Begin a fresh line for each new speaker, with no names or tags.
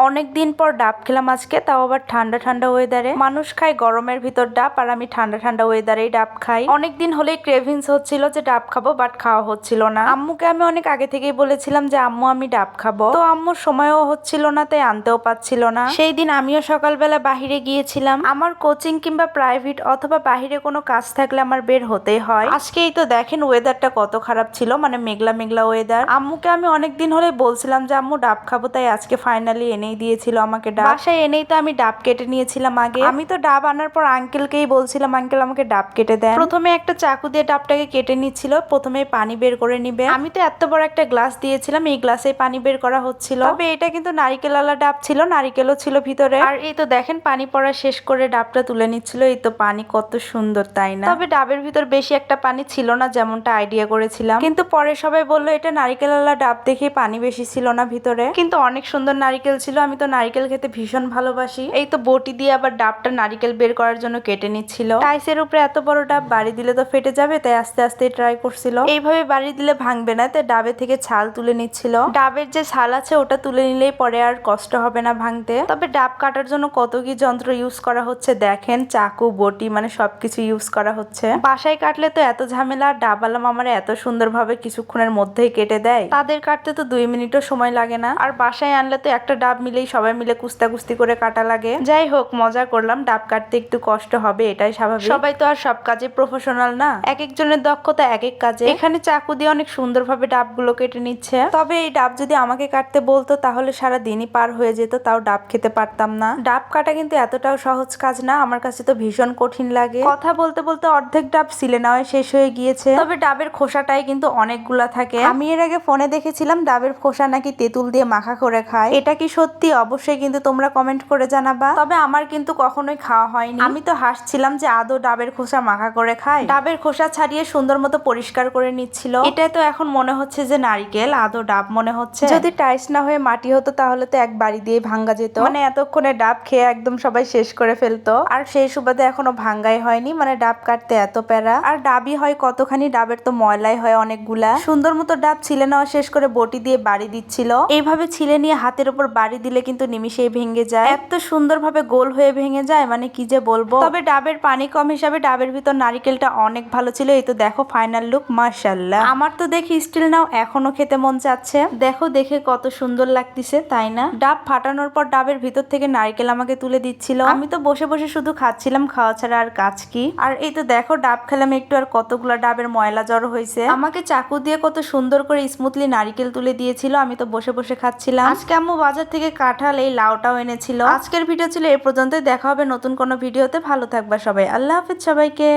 অনেকদিন পর ডাব খেলাম আজকে, তাও আবার ঠান্ডা ঠান্ডা ওয়েদারে। মানুষ খায় গরমের ভিতর ডাব, আর আমি ঠান্ডা ঠান্ডা ওয়েদারেই ডাব খাই। অনেকদিন হলেই ক্রেভিংস হচ্ছিল যে ডাব খাবো, বাট খাওয়া হচ্ছিল না। আম্মুকে আমি অনেক আগে থেকেই বলেছিলাম যে আম্মু আমি ডাব খাবো, তো আম্মুর সময়ও হচ্ছিল না, তাই আনতেও পাচ্ছিল না। সেই দিন আমিও সকালবেলা বাহিরে গিয়েছিলাম। আমার কোচিং কিংবা প্রাইভেট অথবা বাহিরে কোনো কাজ থাকলে আমার বের হতেই হয়। আজকেই তো দেখেন ওয়েদারটা কত খারাপ ছিল, মানে মেঘলা মেঘলা ওয়েদার। আম্মুকে আমি অনেকদিন হলে বলছিলাম যে আম্মু ডাব খাবো, তাই আজকে ফাইনালি এনেই দিয়েছিল আমাকে ডাব। বাসায় এনেই তো আমি ডাব কেটে নিয়েছিলাম আগে। আমি তো ডাব আনার পর আঙ্কেলকেই বলছিলাম আঙ্কেল আমাকে ডাব কেটে দেন। প্রথমে একটা চাকু দিয়ে ডাবটাকে কেটে নিচ্ছিল, প্রথমে পানি বের করে নিবে। আমি তো এত বড় একটা গ্লাস দিয়েছিলাম, এই গ্লাসে পানি বের করা হচ্ছিল। তবে এটা কিন্তু নারিকেলওয়ালা ডাব ছিল, নারিকেলও ছিল ভিতরে। আর এই তো দেখেন পানি পড়া শেষ করে ডাবটা তুলে নিচ্ছিল। এই তো পানি কত সুন্দর, তাই না? তবে ডাবের ভিতর বেশি একটা পানি ছিল না, যেমনটা আইডিয়া করেছিলাম। কিন্তু পরে সবাই বললো এটা নারিকেলওয়ালা ডাব দেখে পানি বেশি ছিল না ভিতরে, কিন্তু অনেক সুন্দর নারিকেল ছিল। আমি তো নারিকেল খেতে ভীষণ ভালোবাসি। এই তো বটি দিয়ে আবার ডাবটা নারিকেল বের করার জন্য কেটে নিচ্ছিল। টাইসের উপরে এত বড় ডাব বাড়ি দিলে তো ফেটে যাবে, তাই আস্তে আস্তে ট্রাই করছিল। এইভাবে বাড়ি দিলে ভাঙবে না, তাই ডাবে থেকে ছাল তুলে নিচ্ছিল। ডাবের যে ছাল আছে ওটা তুলে নিলেই পরে আর কষ্ট হবে না ভাঙতে। তবে ডাব কাটার জন্য কত কি যন্ত্র ইউজ করা হচ্ছে দেখেন, চাকু বটি মানে সবকিছু ইউজ করা হচ্ছে। বাসায় কাটলে তো এত ঝামেলা, ডাবালা মামারা এত সুন্দরভাবে কিছুক্ষণের মধ্যেই কেটে দেয়। তাদের কাটতে তো 2 মিনিটও সময় লাগে না। আর বাসায় আনলে তো একটা ডাব মিলেই সবাই মিলে কুস্তাকুস্তি করে কাটা লাগে। যাই হোক, মজা করলাম। ডাব কাটতে একটু কষ্ট হবে, এটাই স্বাভাবিক। সবাই তো আর সব কাজে প্রফেশনাল না, এক একজনের দক্ষতা এক এক কাজে। এখানে চাকু দিয়ে অনেক সুন্দরভাবে ডাবগুলো কেটে নিচ্ছে। তবে এই ডাব যদি আমাকে কাটতে বলতো তাহলে সারা দিনই পার হয়ে যেত, তাও ডাব খেতে পারতাম না। ডাব কাটা কিন্তু এতটাও সহজ কাজ না, আমার কাছে তো ভীষণ কঠিন লাগে। কথা বলতে বলতে অর্ধেক ডাব সিলে নেওয়া শেষ হয়ে গিয়েছে। তবে ডাবের খোসাটাই কিন্তু অনেকগুলা থাকে। আমি এর আগে ফোনে দেখেছিলাম ডাবের খোসা নাকি তেঁতুল দিয়ে মাখা করে খায়। এটা কি সত্যি? অবশ্যই কিন্তু তোমরা কমেন্ট করে জানাবা। তবে আমার কিন্তু কখনোই খাওয়া হয়নি। আমি তো হাসছিলাম যে আদৌ ডাবের খোসা মাখা করে খায়। ডাবের খোসা ছাড়িয়ে সুন্দর মতো পরিষ্কার করে নিচ্ছিল। এটাই তো এখন মনে হচ্ছে যে নারিকেল, আদৌ ডাব মনে হচ্ছে। যদি টাইস না হয়ে মাটি হতো তাহলে তো এক বাড়ি দিয়ে ভাঙ্গা যেত। মানে এতক্ষণে ডাব খেয়ে একদম সবাই শেষ করে ফেলতো, আর সেই সুবাদে এখনো ভাঙ্গাই হয়নি। মানে ডাব কাটতে এত প্যারা, আর ডাবই হয় কতখানি, ডাবের তো ময়লাই হয় অনেকগুলা। সুন্দর মতো ডাব ছিলে নেওয়া শেষ করে বটি দিয়ে বাড়ি দিচ্ছিল। এইভাবে ছিলে নিয়ে হাতের উপর বাড়ি দিলে কিন্তু নিমিশেই ভেঙে যায়। এত সুন্দরভাবে গোল হয়ে ভেঙে যায়, মানে কি যে বলবো। তবে ডাবের পানি কম হিসাবে ডাবের ভিতর নারিকেলটা অনেক ভালো ছিল। এই তো দেখো ফাইনাল লুক, মাশাআল্লাহ। আমার তো দেখি স্টিল নাও এখনো খেতে মন চাচ্ছে। দেখো দেখে কত সুন্দর লাগতেছে, তাই না? ডাব ফাটানোর পর ডাবের ভিতর থেকে নারিকেল আমাকে তুলে দিচ্ছিল। আমি তো বসে বসে শুধু খাচ্ছিলাম, খাওয়া ছাড়া আর কাজ কি। আর এই তো দেখো ডাব খেলাম একটু, আর কতগুলা ডাবের ময়লা জড়ো হয়েছে। আমাকে চাকু দিয়ে কত সুন্দর করে স্মুথলি নারিকেল তুলে দিয়েছিল, আমি তো বসে বসে খাচ্ছিলাম। আজকে আম্মু বাজার থেকে কাঁঠাল এই লাউটাও এনেছিল। আজকের ভিডিও ছিল এ পর্যন্তই, দেখা হবে নতুন কোনো ভিডিওতে। ভালো থাকবা সবাই, আল্লাহ হাফেজ সবাইকে।